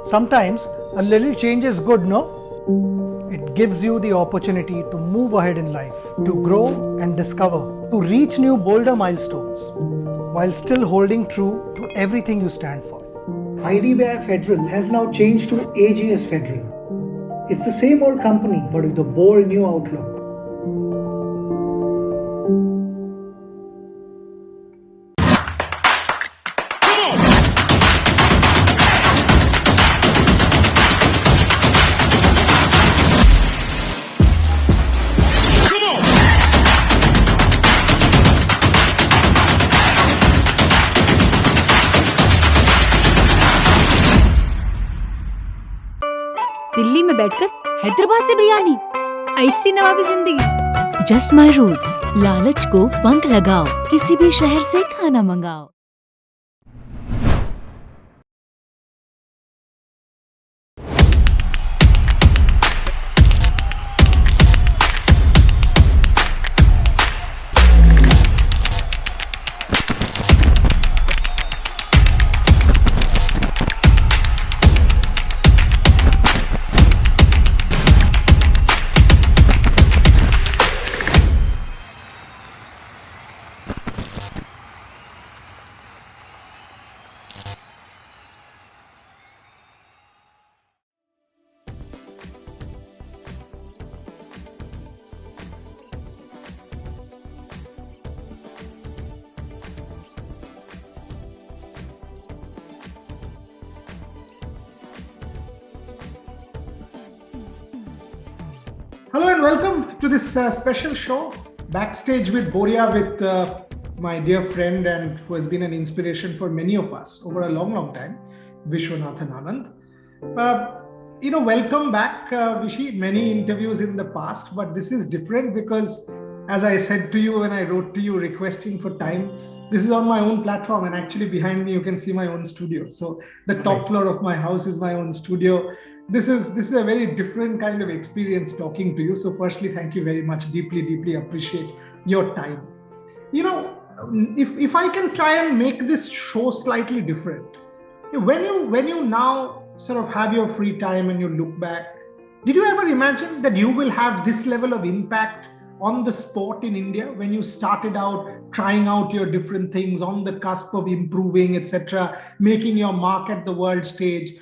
Sometimes a little change is good, no? It gives you the opportunity to move ahead in life, to grow and discover, to reach new bolder milestones, while still holding true to everything you stand for. IDBI Federal has now changed to AGS Federal. It's the same old company, but with a bold new outlook. Delhi में बैठकर हैदराबाद से बिरयानी, ऐसी नवाबी जिंदगी। Just my roots, लालच को पंख लगाओ, किसी भी शहर से खाना मंगाओ। Hello and welcome to this special show, Backstage with Boria, with my dear friend and who has been an inspiration for many of us over a long, long time, Vishwanathan Anand. Welcome back, Vishi. Many interviews in the past, but this is different because, as I said to you when I wrote to you requesting for time, this is on my own platform, and actually behind me you can see my own studio. So the top floor of my house is my own studio. This is a very different kind of experience talking to you. So firstly, thank you very much. Deeply appreciate your time. If I can try and make this show slightly different, when you now sort of have your free time and you look back, did you ever imagine that you will have this level of impact on the sport in India when you started out trying out your different things on the cusp of improving, etc., making your mark at the world stage?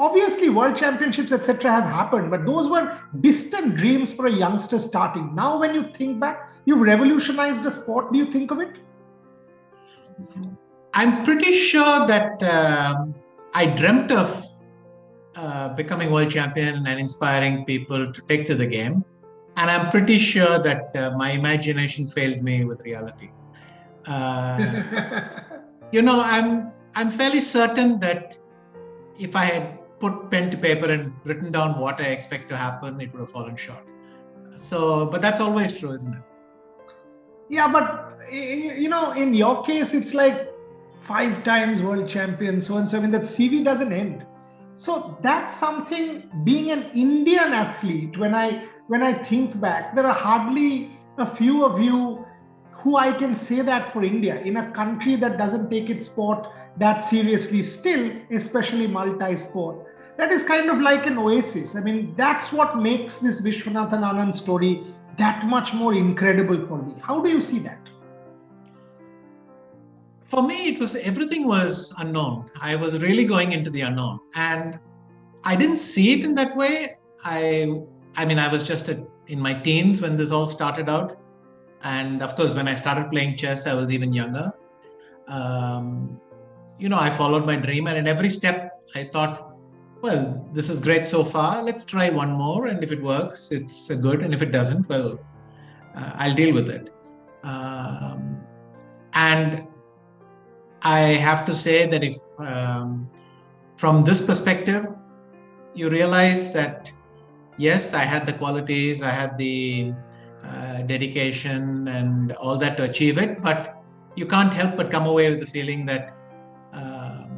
Obviously, world championships, etc., have happened, but those were distant dreams for a youngster starting. Now, when you think back, you've revolutionized the sport. Do you think of it? I'm pretty sure that I dreamt of becoming world champion and inspiring people to take to the game. And I'm pretty sure that my imagination failed me with reality. I'm fairly certain that if I had put pen to paper and written down what I expect to happen, it would have fallen short. But that's always true, isn't it? Yeah, but in your case, it's like 5 times world champion, so and so. I mean, that CV doesn't end. So that's something. Being an Indian athlete, when I think back, there are hardly a few of you who I can say that for India, in a country that doesn't take its sport that seriously still, especially multi-sport. That is kind of like an oasis. I mean, that's what makes this Vishwanathan Anand story that much more incredible for me. How do you see that? For me, everything was unknown. I was really going into the unknown, and I didn't see it in that way. I was just in my teens when this all started out. And of course, when I started playing chess, I was even younger. I followed my dream, and in every step I thought, well, this is great so far. Let's try one more. And if it works, it's good. And if it doesn't, well, I'll deal with it. And I have to say that if from this perspective, you realize that, yes, I had the qualities, I had the dedication and all that to achieve it, but you can't help but come away with the feeling that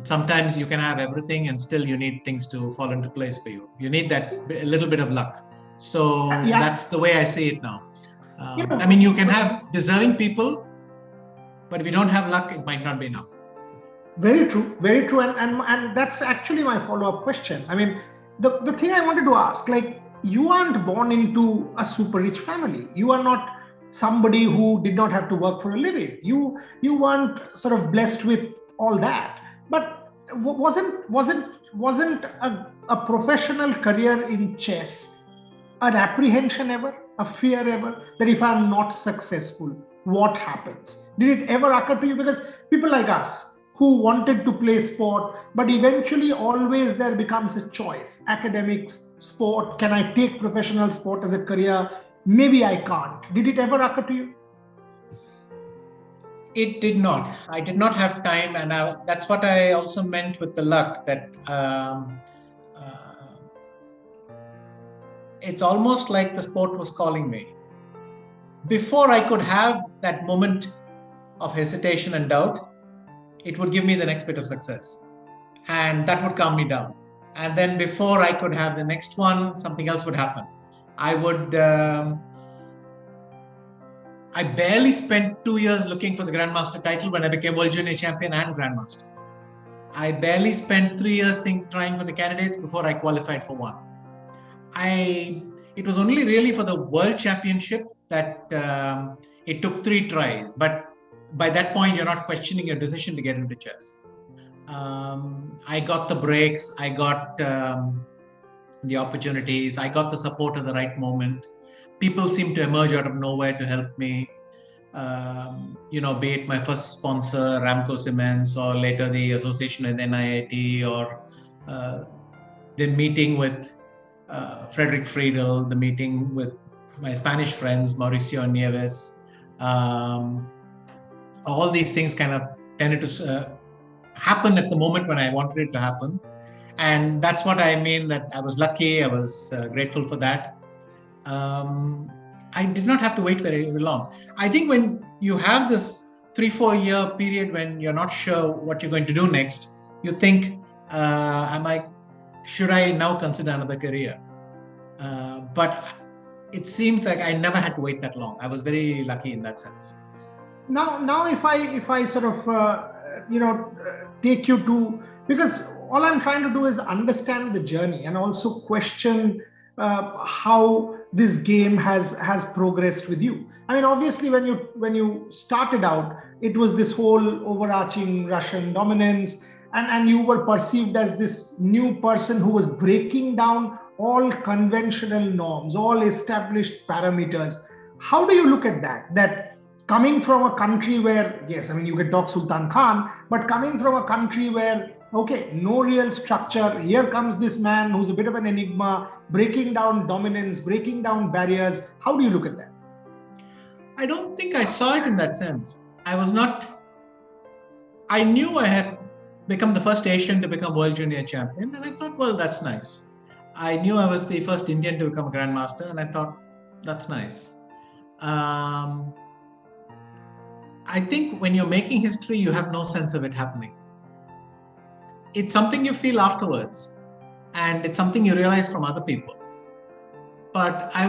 sometimes you can have everything and still you need things to fall into place for you. You need a little bit of luck. So That's the way I see it now. You can have deserving people But if you don't have luck, it might not be enough. Very true, very true. And that's actually my follow-up question. I mean, the thing I wanted to ask, like, you aren't born into a super rich family. You are not somebody who did not have to work for a living. You weren't sort of blessed with all that. But wasn't a professional career in chess an apprehension ever, a fear ever, that if I'm not successful, what happens? Did it ever occur to you? Because people like us who wanted to play sport, but eventually always there becomes a choice: academics, sport. Can I take professional sport as a career? Maybe I can't. Did it ever occur to you? It did not. I did not have time, and that's what I also meant with the luck, that it's almost like the sport was calling me. Before I could have that moment of hesitation and doubt, it would give me the next bit of success, and that would calm me down. And then before I could have the next one, something else would happen. I barely spent 2 years looking for the Grandmaster title when I became World Junior Champion and Grandmaster. I barely spent 3 years trying for the candidates before I qualified for one. It was only really for the World Championship that it took 3 tries. But by that point, you're not questioning your decision to get into chess. I got the breaks. I got the opportunities. I got the support at the right moment. People seemed to emerge out of nowhere to help me. Be it my first sponsor, Ramco Cements, or later the association with NIIT, or the meeting with Frederick Friedel, the meeting with my Spanish friends, Mauricio Nieves. All these things kind of tended to happen at the moment when I wanted it to happen. And that's what I mean, that I was lucky. I was grateful for that. I did not have to wait very long. I think when you have this 3-4 year period when you're not sure what you're going to do next, you think, should I now consider another career? But it seems like I never had to wait that long. I was very lucky in that sense. Now, if I sort of take you to, because all I'm trying to do is understand the journey and also question how this game has progressed with you. I mean, obviously, when you started out, it was this whole overarching Russian dominance, and you were perceived as this new person who was breaking down all conventional norms, all established parameters. How do you look at that? That coming from a country where, yes, I mean, you can talk Sultan Khan, but coming from a country where, okay, no real structure, here comes this man who's a bit of an enigma, breaking down dominance, breaking down barriers. How do you look at that? I don't think I saw it in that sense. I knew I had become the first Asian to become World Junior Champion, and I thought, well, that's nice. I knew I was the first Indian to become a Grandmaster, and I thought, that's nice. I think when you're making history, you have no sense of it happening. It's something you feel afterwards, and it's something you realize from other people. But I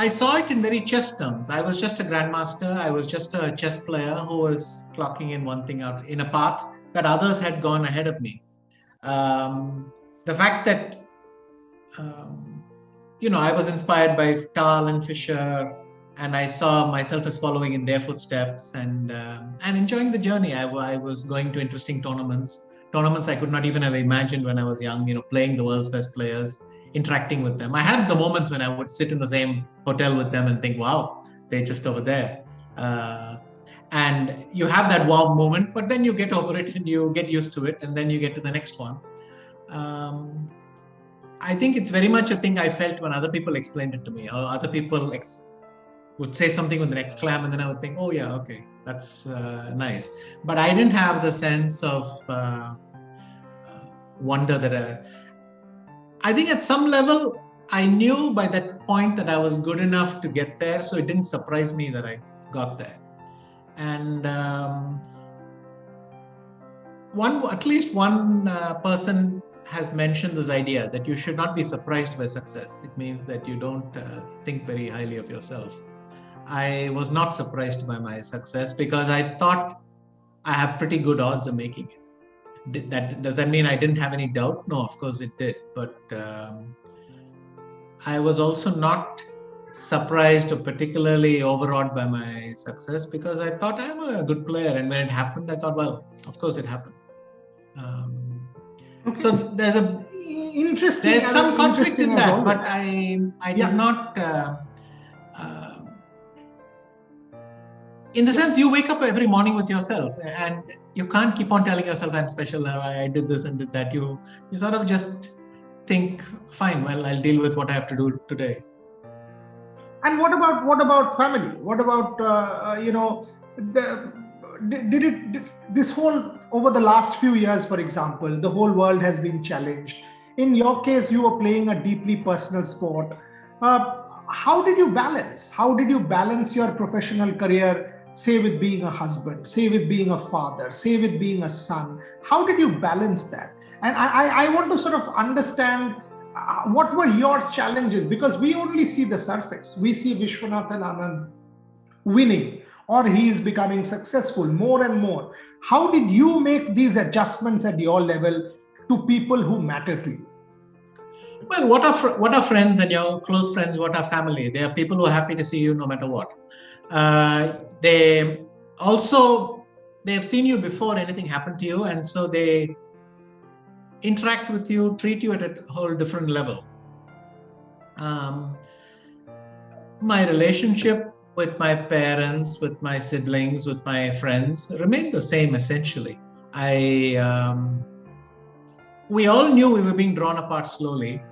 saw it in very chess terms. I was just a Grandmaster. I was just a chess player who was clocking in one thing out in a path that others had gone ahead of me. The fact that, I was inspired by Tal and Fischer, and I saw myself as following in their footsteps and enjoying the journey. I was going to interesting tournaments I could not even have imagined when I was young, playing the world's best players, interacting with them. I had the moments when I would sit in the same hotel with them and think, wow, they're just over there. And you have that wow moment, but then you get over it and you get used to it, and then you get to the next one. I think it's very much a thing I felt when other people explained it to me, or other people would say something with an exclam, and then I would think, oh yeah, okay, that's nice. But I didn't have the sense of wonder that I think at some level, I knew by that point that I was good enough to get there, so it didn't surprise me that I got there. And at least one person has mentioned this idea that you should not be surprised by success. It means that you don't think very highly of yourself. I was not surprised by my success because I thought I have pretty good odds of making it. Does that mean I didn't have any doubt? No, of course it did. But I was also not surprised or particularly overawed by my success because I thought I'm a good player. And when it happened, I thought, well, of course it happened. Okay. So there's Interesting. some conflict in that, always. but I did not. In the sense, you wake up every morning with yourself, and you can't keep on telling yourself, "I'm special. I did this and did that." You sort of just think, "Fine, well, I'll deal with what I have to do today." And what about family? What about this whole, over the last few years, for example, the whole world has been challenged. In your case, you were playing a deeply personal sport. How did you balance? How did you balance your professional career, say with being a husband, say with being a father, say with being a son? How did you balance that? And I want to sort of understand what were your challenges, because we only see the surface. We see Vishwanathan Anand winning, or he is becoming successful more and more. How did you make these adjustments at your level to people who matter to you? Well, what are friends and your close friends? What are family? They are people who are happy to see you no matter what. They have seen you before anything happened to you, and so they interact with you, treat you at a whole different level. My relationship with my parents, with my siblings, with my friends remained the same essentially. We all knew we were being drawn apart slowly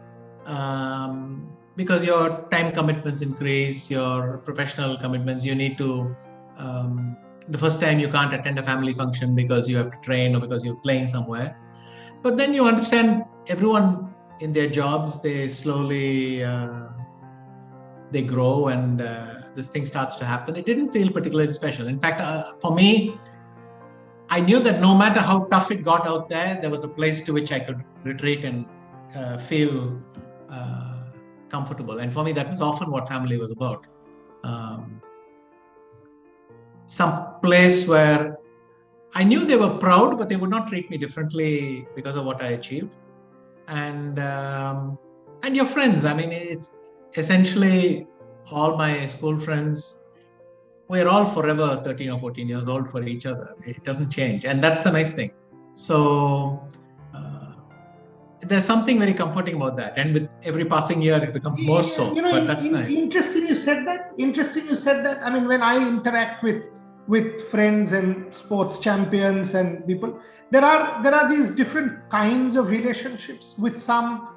because your time commitments increase, your professional commitments. You need to, the first time you can't attend a family function because you have to train or because you're playing somewhere. But then you understand everyone in their jobs, they slowly, they grow and this thing starts to happen. It didn't feel particularly special. In fact, for me, I knew that no matter how tough it got out there, there was a place to which I could retreat and feel comfortable. And for me, that was often what family was about. Some place where I knew they were proud, but they would not treat me differently because of what I achieved. And your friends, I mean, it's essentially all my school friends. We're all forever 13 or 14 years old for each other. It doesn't change. And that's the nice thing. So there's something very comforting about that. And with every passing year, it becomes more so. But that's nice. Interesting you said that. I mean, when I interact with friends and sports champions and people, there are these different kinds of relationships. With some,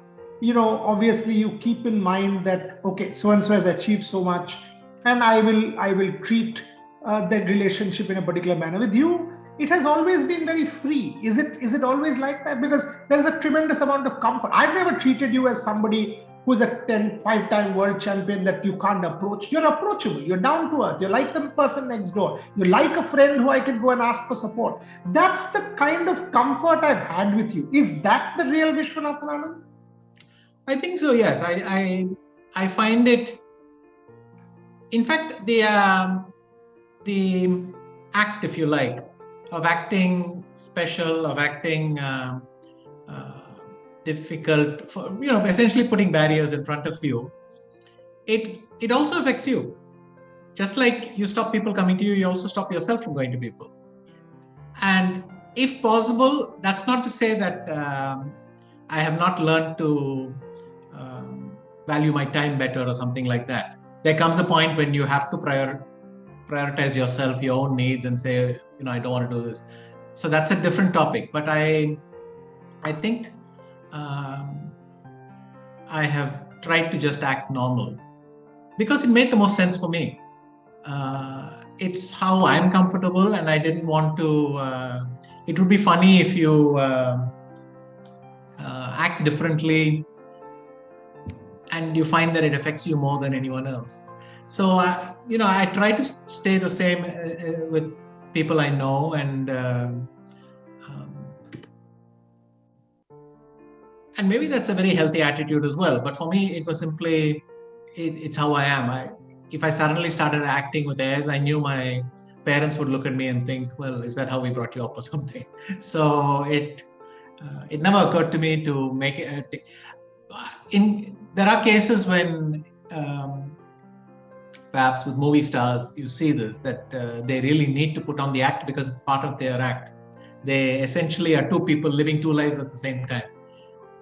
obviously you keep in mind that, okay, so-and-so has achieved so much, and I will treat that relationship in a particular manner. With you, it has always been very free. Is it always like that? Because there is a tremendous amount of comfort. I've never treated you as somebody who's a 5-time world champion that you can't approach. You're approachable. You're down to earth. You're like the person next door. You're like a friend who I can go and ask for support. That's the kind of comfort I've had with you. Is that the real Vishwanathan Anand? I think so, yes. I find it. In fact, the act, if you like, of acting special, of acting difficult, for essentially putting barriers in front of you, it also affects you. Just like you stop people coming to you, you also stop yourself from going to people. And if possible, that's not to say that I have not learned to value my time better or something like that. There comes a point when you have to prioritize yourself, your own needs, and say, I don't want to do this. So that's a different topic. But I think I have tried to just act normal because it made the most sense for me. It's how I'm comfortable, and I didn't want to. It would be funny if you act differently and you find that it affects you more than anyone else. So, I try to stay the same with people I know, and maybe that's a very healthy attitude as well. But for me, it was simply, it's how I am. if I suddenly started acting with airs, I knew my parents would look at me and think, well, is that how we brought you up or something? So it never occurred to me to make it. There are cases when perhaps with movie stars, you see this, that they really need to put on the act because it's part of their act. They essentially are two people living two lives at the same time.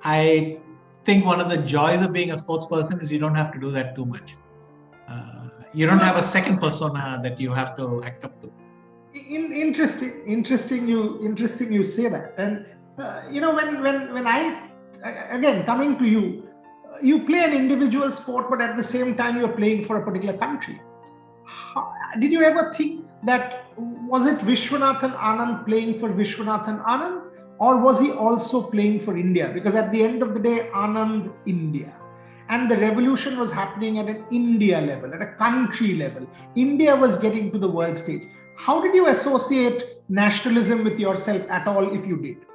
I think one of the joys of being a sports person is you don't have to do that too much. You don't have a second persona that you have to act up to. Interesting. You say that. And when I again coming to you, you play an individual sport, but at the same time you're playing for a particular country. Did you ever think that was it Vishwanathan Anand playing for Vishwanathan Anand, or was he also playing for India? Because at the end of the day, Anand India. And the revolution was happening at an India level, at a country level. India was getting to the world stage. How did you associate nationalism with yourself at all, if you did?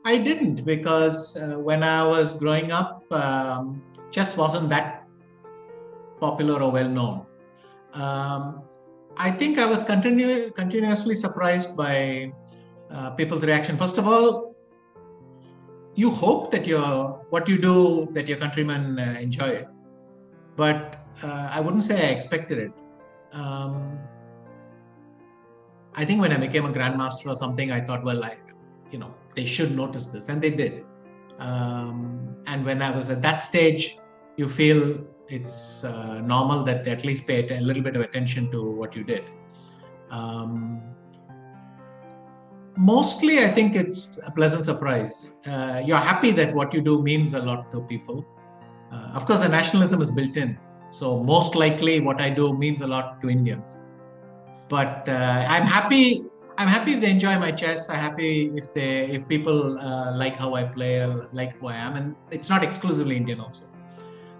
I didn't, because when I was growing up, chess wasn't that popular or well known. I think I was continuously surprised by people's reaction. First of all, you hope that what you do, that your countrymen enjoy it. But I wouldn't say I expected it. I think when I became a grandmaster or something, I thought, well, they should notice this, and they did. And when I was at that stage, you feel it's normal that they at least pay a little bit of attention to what you did. Mostly, I think it's a pleasant surprise. You're happy that what you do means a lot to people. Of course, the nationalism is built in. So most likely what I do means a lot to Indians. But I'm happy if they enjoy my chess. I'm happy if people like how I play, like who I am. And it's not exclusively Indian also.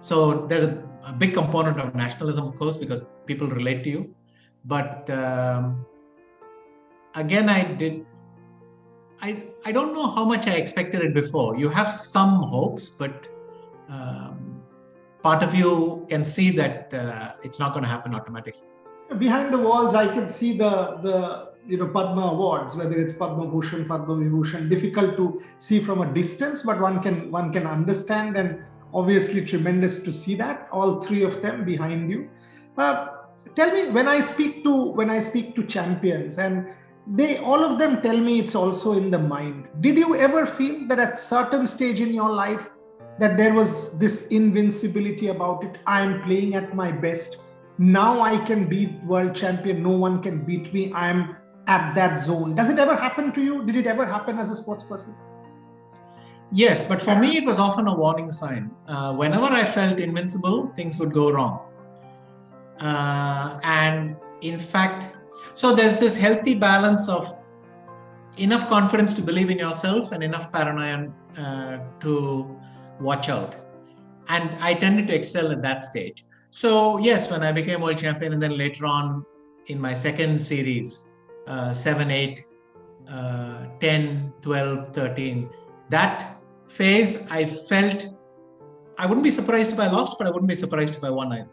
So there's a big component of nationalism, of course, because people relate to you. But again, I don't know how much I expected it before. You have some hopes, but part of you can see that it's not going to happen automatically. Behind the walls, I can see the Padma Awards, whether it's Padma Bhushan, Padma Vibhushan. Difficult to see from a distance, but one can understand, and obviously tremendous to see that all three of them behind you. Tell me, when I speak to champions, and all of them tell me it's also in the mind. Did you ever feel that at certain stage in your life that there was this invincibility about it? I am playing at my best. Now I can be world champion. No one can beat me. I am at that zone. Does it ever happen to you? Did it ever happen as a sports person? Yes, but for me, it was often a warning sign. Whenever I felt invincible, things would go wrong. And in fact, so there's this healthy balance of enough confidence to believe in yourself and enough paranoia to watch out. And I tended to excel at that stage. So yes, when I became world champion, and then later on in my second series, 7, 8, 10, 12, 13, that phase, I felt I wouldn't be surprised if I lost, but I wouldn't be surprised if I won either.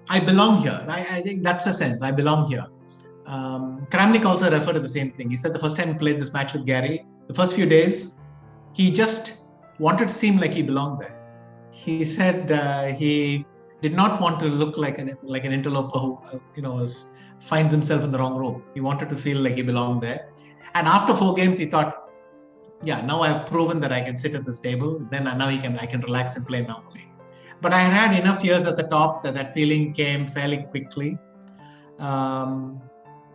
I belong here. I think that's the sense. I belong here. Kramnik also referred to the same thing. He said the first time he played this match with Gary, the first few days, he just wanted to seem like he belonged there. He said he did not want to look like an interloper who finds himself in the wrong room. He wanted to feel like he belonged there. And after 4 games, he thought, yeah, now I've proven that I can sit at this table. Then now I can relax and play normally. But I had enough years at the top that feeling came fairly quickly.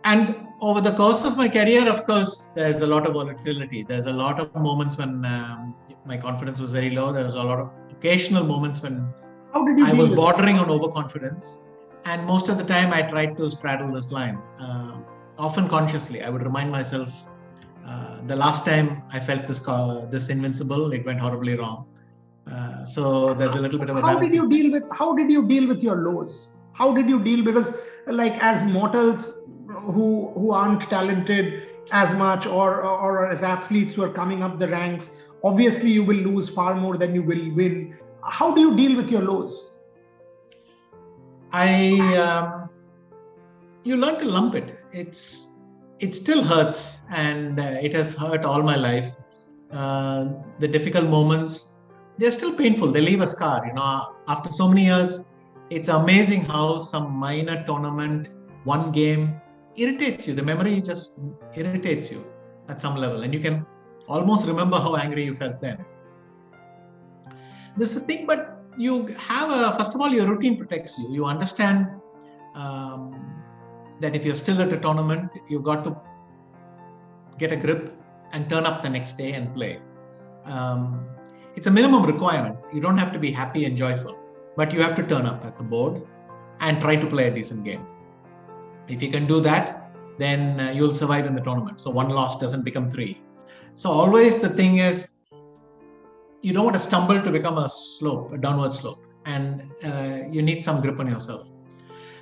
And over the course of my career, of course, there's a lot of volatility. There's a lot of moments when my confidence was very low. There was a lot of occasional moments when I was bordering on overconfidence. And most of the time, I tried to straddle this line. Often consciously, I would remind myself, the last time I felt this invincible, it went horribly wrong. So there's a little bit of a balance. How did you deal with your lows? How did you deal? Because like as mortals who aren't talented as much or as athletes who are coming up the ranks, obviously you will lose far more than you will win. How do you deal with your lows? You learn to lump it. It still hurts, and it has hurt all my life. The difficult moments, they're still painful. They leave a scar. After so many years, it's amazing how some minor tournament, one game, irritates you. The memory just irritates you at some level, and you can almost remember how angry you felt then. This is the thing, but you have first of all, your routine protects you. You understand that if you're still at a tournament, you've got to get a grip and turn up the next day and play. It's a minimum requirement. You don't have to be happy and joyful, but you have to turn up at the board and try to play a decent game. If you can do that, then you'll survive in the tournament. So one loss doesn't become 3. So always the thing is, you don't want to stumble to become a downward slope, and you need some grip on yourself.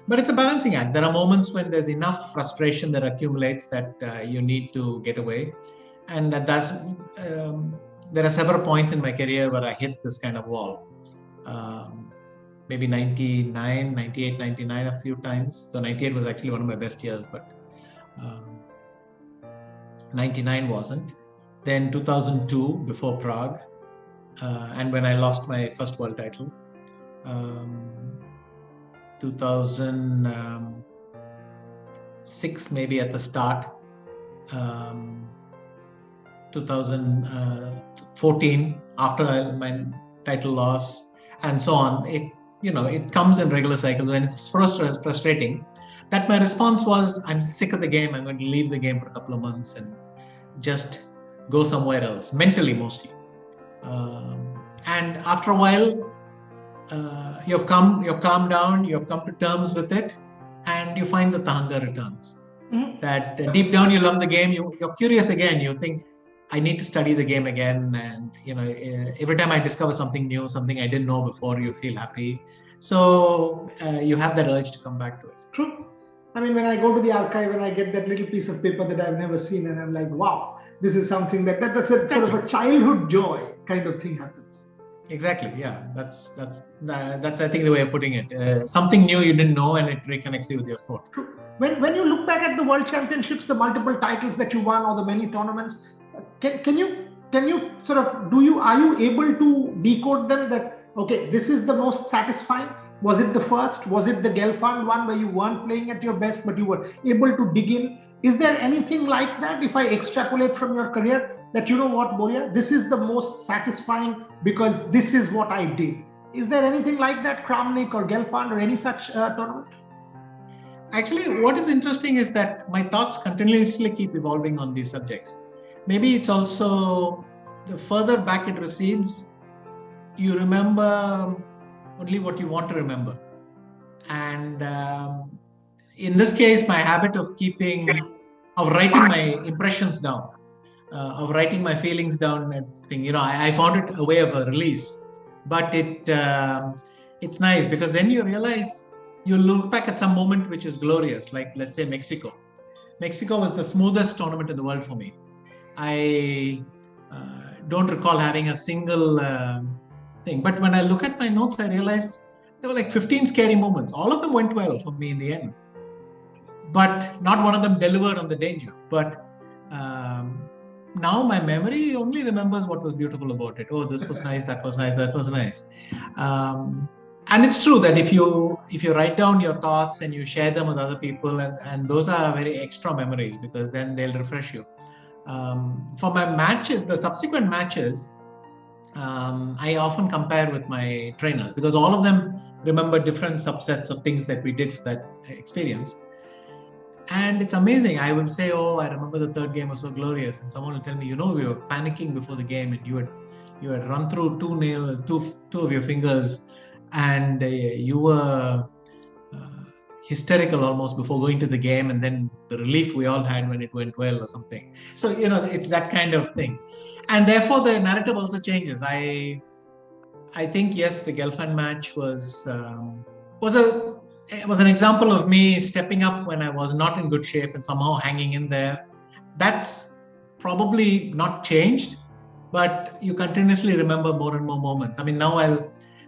But it's a balancing act. There are moments when there's enough frustration that accumulates that you need to get away. And there are several points in my career where I hit this kind of wall. Maybe 99, 98, 99 a few times. So 98 was actually one of my best years, but 99 wasn't. Then 2002, before Prague, and when I lost my first world title. 2006 maybe at the start, 2014 after my title loss, and so on. It comes in regular cycles, and it's frustrating. That my response was, I'm sick of the game. I'm going to leave the game for a couple of months and just go somewhere else, mentally mostly. And after a while, you've calmed down, you've come to terms with it, and you find that the hunger returns. Mm-hmm. That deep down you love the game, you're curious again, you think, I need to study the game again, and every time I discover something new, something I didn't know before, you feel happy. So you have that urge to come back to it. True. I mean, when I go to the archive and I get that little piece of paper that I've never seen, and I'm like, wow, this is something that's a sort of a childhood joy kind of thing happens. Exactly. Yeah, that's I think the way of putting it. Something new you didn't know, and it reconnects you with your sport. True. When you look back at the World Championships, the multiple titles that you won, or the many tournaments, can you sort of are you able to decode them? That okay, this is the most satisfying. Was it the first? Was it the Gelfand one where you weren't playing at your best, but you were able to dig in? Is there anything like that? If I extrapolate from your career, that you know what, Boria, this is the most satisfying because this is what I did. Is there anything like that, Kramnik or Gelfand or any such tournament? Actually, what is interesting is that my thoughts continuously keep evolving on these subjects. Maybe it's also the further back it recedes, you remember only what you want to remember. And in this case, my habit of writing my impressions down, of writing my feelings down, and I found it a way of a release. But it's nice because then you realize, you look back at some moment which is glorious, like let's say Mexico. Mexico was the smoothest tournament in the world for me. I don't recall having a single thing. But when I look at my notes, I realize there were like 15 scary moments. All of them went well for me in the end. But not one of them delivered on the danger. But now my memory only remembers what was beautiful about it. Oh, this was nice, that was nice, that was nice. And it's true that if you write down your thoughts and you share them with other people, and those are very extra memories because then they'll refresh you. For my matches, the subsequent matches, I often compare with my trainers because all of them remember different subsets of things that we did for that experience. And it's amazing. I will say, oh, I remember the third game was so glorious. And someone will tell me, we were panicking before the game and you had run through two of your fingers and you were hysterical almost before going to the game, and then the relief we all had when it went well or something. So, it's that kind of thing. And therefore the narrative also changes. I think, yes, the Gelfand match was an example of me stepping up when I was not in good shape and somehow hanging in there. That's probably not changed, but you continuously remember more and more moments. I mean, now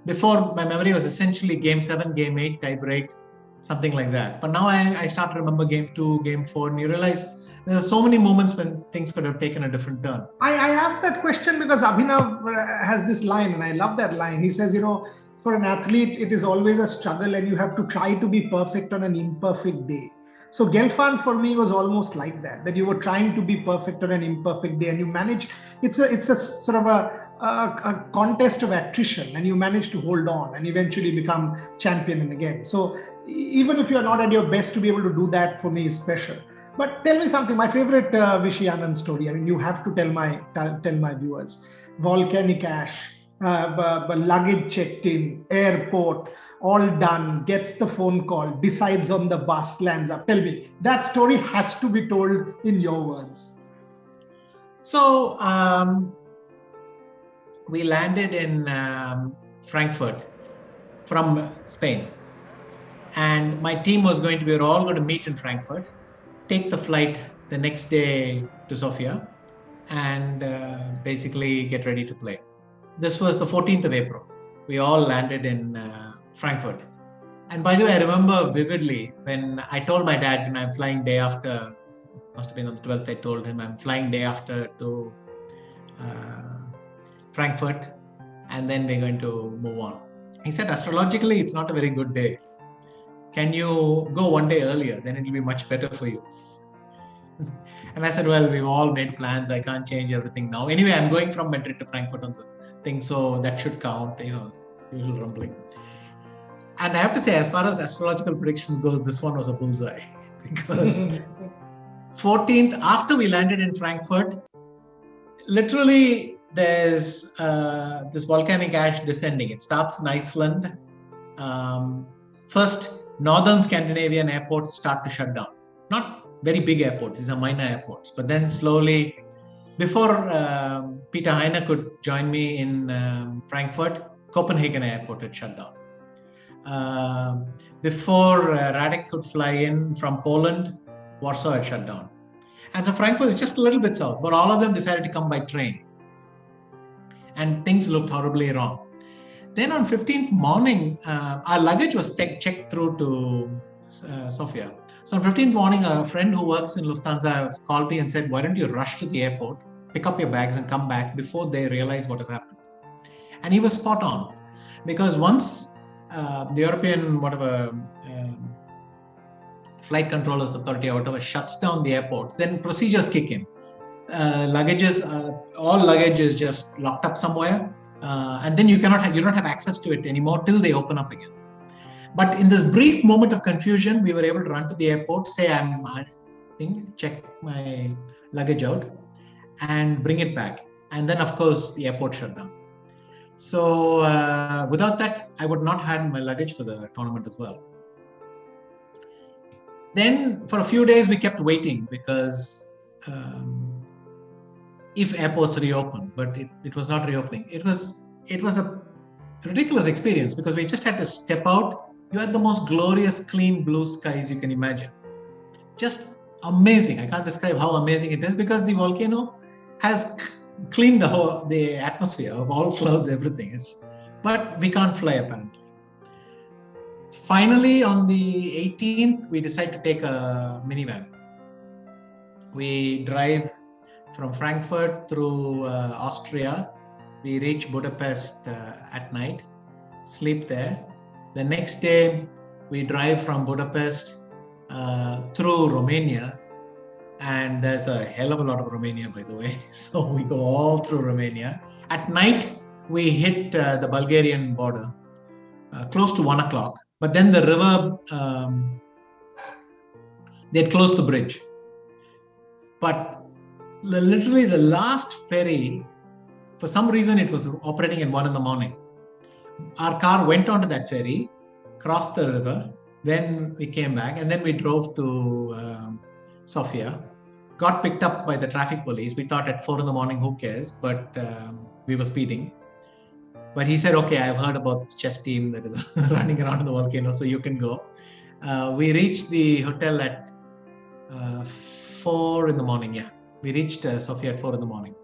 Before, my memory was essentially game 7, game 8, tie break, something like that. But now I start to remember game 2, game 4, and you realize there are so many moments when things could have taken a different turn. I asked that question because Abhinav has this line, and I love that line. He says, for an athlete, it is always a struggle, and you have to try to be perfect on an imperfect day. So Gelfand for me was almost like that you were trying to be perfect on an imperfect day, and you managed. It's a sort of a contest of attrition, and you manage to hold on and eventually become champion and again. So even if you're not at your best, to be able to do that for me is special. But tell me something. My favorite Vishy Anand story. I mean, you have to tell my viewers. Volcanic ash, luggage checked in, airport, all done. Gets the phone call, decides on the bus, lands up. Tell me, that story has to be told in your words. So we landed in Frankfurt from Spain, and my team was we were all going to meet in Frankfurt, take the flight the next day to Sofia, and basically get ready to play. This was the 14th of April. We all landed in Frankfurt. And by the way, I remember vividly when I told my dad, I'm flying day after, must have been on the 12th, I told him I'm flying day after to Frankfurt, and then we're going to move on. He said, astrologically, it's not a very good day. Can you go one day earlier? Then it will be much better for you. And I said, well, we've all made plans. I can't change everything now. Anyway, I'm going from Madrid to Frankfurt on the thing, so that should count, usual rumbling. And I have to say, as far as astrological predictions goes, this one was a bullseye. Because 14th, after we landed in Frankfurt, literally there's this volcanic ash descending. It starts in Iceland. First, northern Scandinavian airports start to shut down. Not very big airports, these are minor airports. But then slowly, before Peter Heine could join me in Frankfurt, Copenhagen airport had shut down. Before Radek could fly in from Poland, Warsaw had shut down. And so Frankfurt is just a little bit south, but all of them decided to come by train. And things looked horribly wrong. Then on 15th morning, our luggage was checked through to Sofia. So on 15th morning, a friend who works in Lufthansa called me and said, why don't you rush to the airport, pick up your bags and come back before they realize what has happened. And he was spot on. Because once the European flight controllers authority or whatever shuts down the airports, then procedures kick in. All luggage is just locked up somewhere. And then you don't have access to it anymore till they open up again. But in this brief moment of confusion, we were able to run to the airport, say check my luggage out and bring it back. And then, of course, the airport shut down. So without that, I would not have had my luggage for the tournament as well. Then for a few days, we kept waiting because if airports reopened, but it was not reopening. It was a ridiculous experience because we just had to step out. You had the most glorious, clean blue skies you can imagine. Just amazing. I can't describe how amazing it is because the volcano has cleaned the atmosphere of all clouds, everything. But we can't fly apparently. Finally, on the 18th, we decide to take a minivan. We drive from Frankfurt through Austria. We reach Budapest at night, sleep there. The next day, we drive from Budapest through Romania. And there's a hell of a lot of Romania, by the way. So we go all through Romania. At night, we hit the Bulgarian border, close to 1 o'clock. But then the river, they'd closed the bridge. But literally the last ferry, for some reason, it was operating at 1 in the morning. Our car went onto that ferry, crossed the river, then we came back, and then we drove to Sofia, got picked up by the traffic police. We thought at 4 in the morning, who cares? But we were speeding. But he said, okay, I've heard about this chess team that is running around the volcano, so you can go. We reached the hotel at 4 in the morning. Yeah, we reached Sofia at 4 in the morning.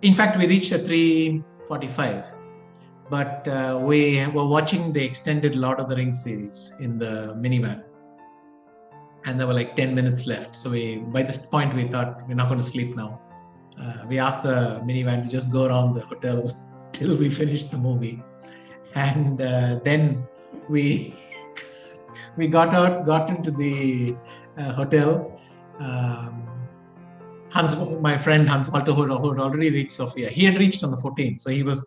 In fact, we reached at 3:45. but we were watching the extended Lord of the Rings series in the minivan. And there were like 10 minutes left. So by this point, we thought we're not going to sleep now. We asked the minivan to just go around the hotel till we finished the movie. And then we got into the hotel. My friend Hans Walter, who had already reached Sofia. He had reached on the 14th, so he was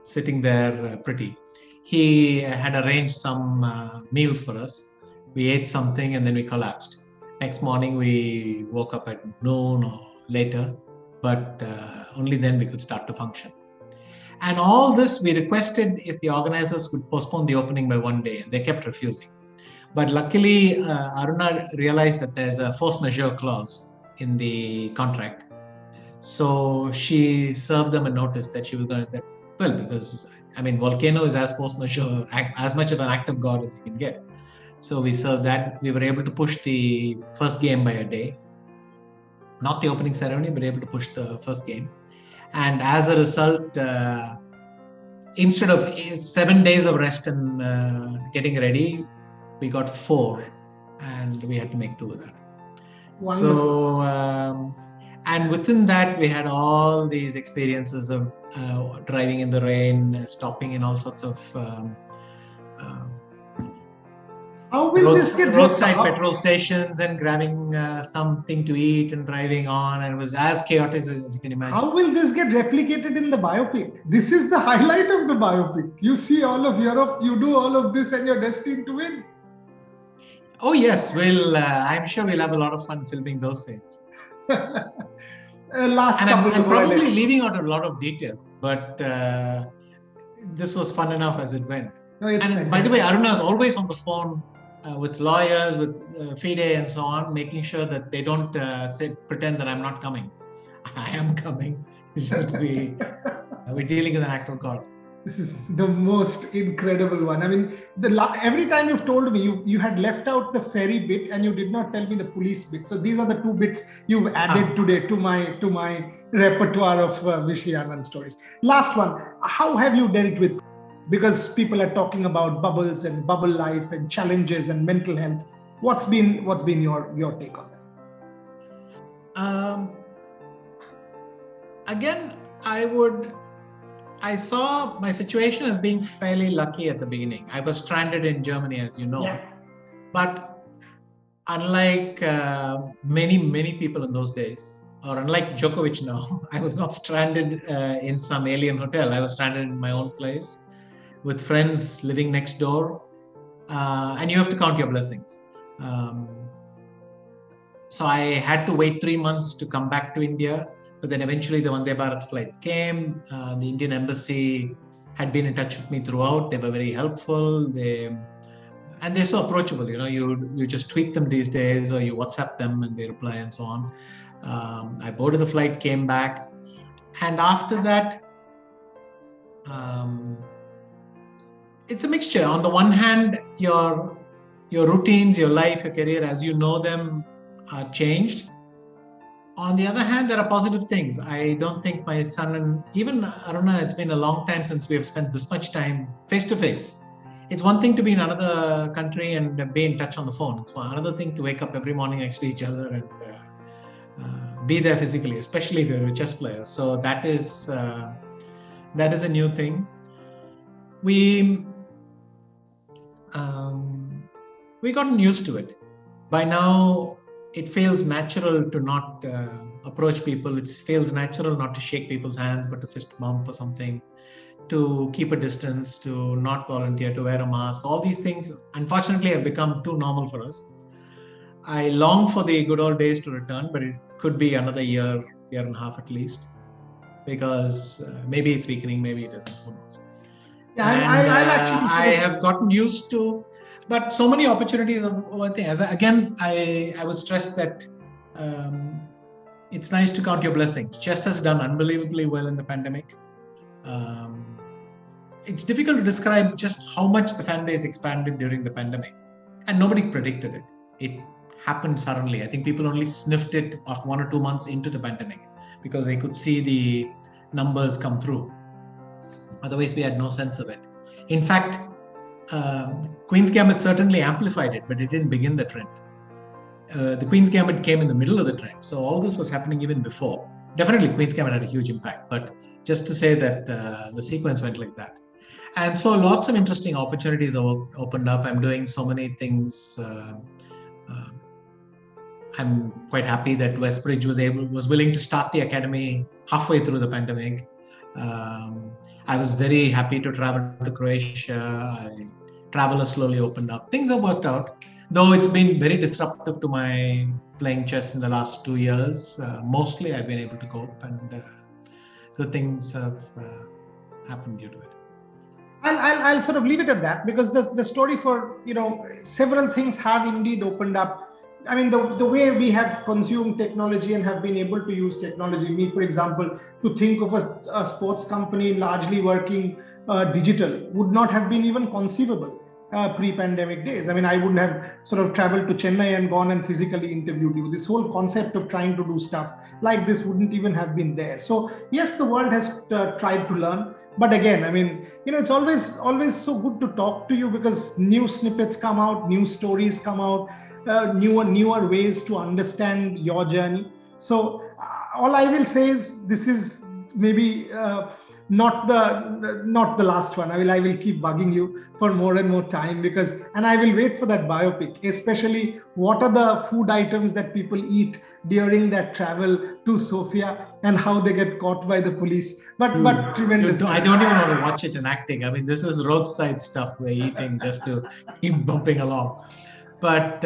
sitting there pretty. He had arranged some meals for us. We ate something and then we collapsed. Next morning, we woke up at noon or later, but only then we could start to function. And all this, we requested if the organizers could postpone the opening by one day, and they kept refusing. But luckily, Aruna realized that there's a force majeure clause in the contract. So she served them a notice that she was going to, because Volcano is as force majeure, as much of an act of God as you can get. So we served that. We were able to push the first game by a day. Not the opening ceremony, but able to push the first game. And as a result, instead of 7 days of rest and getting ready, we got 4, and we had to make do with that. Wonderful. So, and within that, we had all these experiences of driving in the rain, stopping in all sorts of How will this get roadside petrol stations and grabbing something to eat and driving on, and it was as chaotic as you can imagine. How will this get replicated in the biopic? This is the highlight of the biopic. You see all of Europe, you do all of this, and you're destined to win. Oh yes, I'm sure we'll have a lot of fun filming those scenes. I'm probably leaving out a lot of detail, but this was fun enough as it went. No, by the way, Aruna is always on the phone with lawyers, with FIDE and so on, making sure that they don't pretend that I'm not coming. I am coming. It's just we're dealing with an act of God. This is the most incredible one. Every time you've told me, you had left out the ferry bit and you did not tell me the police bit. So these are the 2 bits you've added today to my repertoire of Vishy Anand stories. Last one, how have you dealt with, because people are talking about bubbles and bubble life and challenges and mental health. What's been your take on that? Again, I saw my situation as being fairly lucky at the beginning. I was stranded in Germany, as you know. Yeah. But unlike many people in those days, or unlike Djokovic now, I was not stranded in some alien hotel. I was stranded in my own place with friends living next door. And you have to count your blessings. So I had to wait 3 months to come back to India. But then eventually the Vande Bharat flight came. The Indian embassy had been in touch with me throughout. They were very helpful. They're so approachable. You just tweet them these days, or you WhatsApp them and they reply and so on. I boarded the flight, came back, and after that, it's a mixture. On the one hand, your routines, your life, your career, as you know them, are changed. On the other hand, there are positive things. I don't think my son and even Aruna, it's been a long time since we have spent this much time face to face. It's one thing to be in another country and be in touch on the phone. It's another thing to wake up every morning next to each other and be there physically, especially if you're a chess player. So that is a new thing. We gotten used to it. By now, it feels natural to not approach people. It feels natural not to shake people's hands, but to fist bump or something, to keep a distance, to not volunteer, to wear a mask. All these things, unfortunately, have become too normal for us. I long for the good old days to return, but it could be another year and a half at least, because maybe it's weakening, maybe it isn't. Who knows? Yeah, I have gotten used to. But so many opportunities of one thing. I would stress that it's nice to count your blessings. Chess has done unbelievably well in the pandemic. It's difficult to describe just how much the fan base expanded during the pandemic. And nobody predicted it. It happened suddenly. I think people only sniffed it of 1 or 2 months into the pandemic because they could see the numbers come through. Otherwise, we had no sense of it. In fact, Queen's Gambit certainly amplified it, but it didn't begin the trend. The Queen's Gambit came in the middle of the trend. So all this was happening even before. Definitely, Queen's Gambit had a huge impact, but just to say that the sequence went like that. And so lots of interesting opportunities opened up. I'm doing so many things. I'm quite happy that Westbridge was willing to start the academy halfway through the pandemic. I was very happy to travel to Croatia. Travel has slowly opened up. Things have worked out, though it's been very disruptive to my playing chess in the last 2 years. Mostly I've been able to cope, and good things have happened due to it. I'll sort of leave it at that, because the story for, several things have indeed opened up. I mean, the way we have consumed technology and have been able to use technology, me, for example, to think of a sports company largely working digital would not have been even conceivable pre-pandemic days. I mean, I wouldn't have sort of traveled to Chennai and gone and physically interviewed you. This whole concept of trying to do stuff like this wouldn't even have been there. So yes, the world has tried to learn. But again, I mean, it's always so good to talk to you, because new snippets come out, new stories come out, newer ways to understand your journey. So all I will say is, this is maybe not the last one. I will keep bugging you for more and more time, and I will wait for that biopic, especially what are the food items that people eat during that travel to Sofia and how they get caught by the police. But tremendous. I don't even want to watch it in acting. I mean, this is roadside stuff we're eating just to keep bumping along. But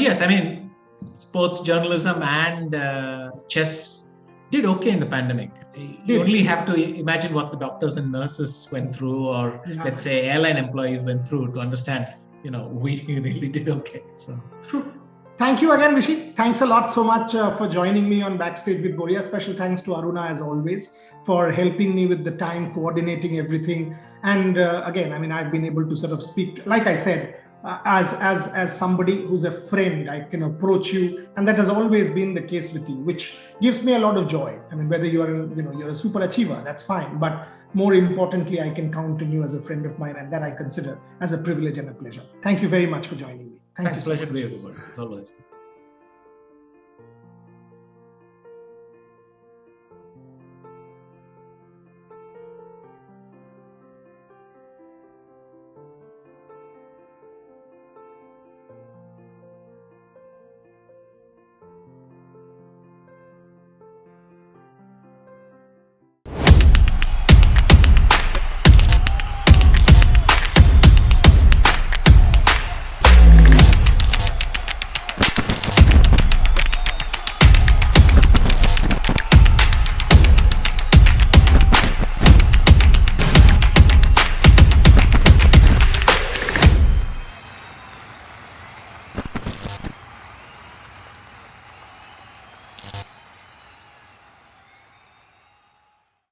yes, I mean, sports journalism and chess did okay in the pandemic. You only have to imagine what the doctors and nurses went through, or let's say airline employees went through, to understand, we really did okay. So thank you again, Rishi. Thanks a lot so much for joining me on Backstage with Boria. Special thanks to Aruna, as always, for helping me with the time, coordinating everything. And again, I mean, I've been able to sort of speak, like I said, as somebody who's a friend. I can approach you, and that has always been the case with you, which gives me a lot of joy. I mean, whether you're a super achiever, that's fine, but more importantly, I can count on you as a friend of mine, and that I consider as a privilege and a pleasure. Thank you very much for joining me. Thanks. Pleasure to be with you. It's always.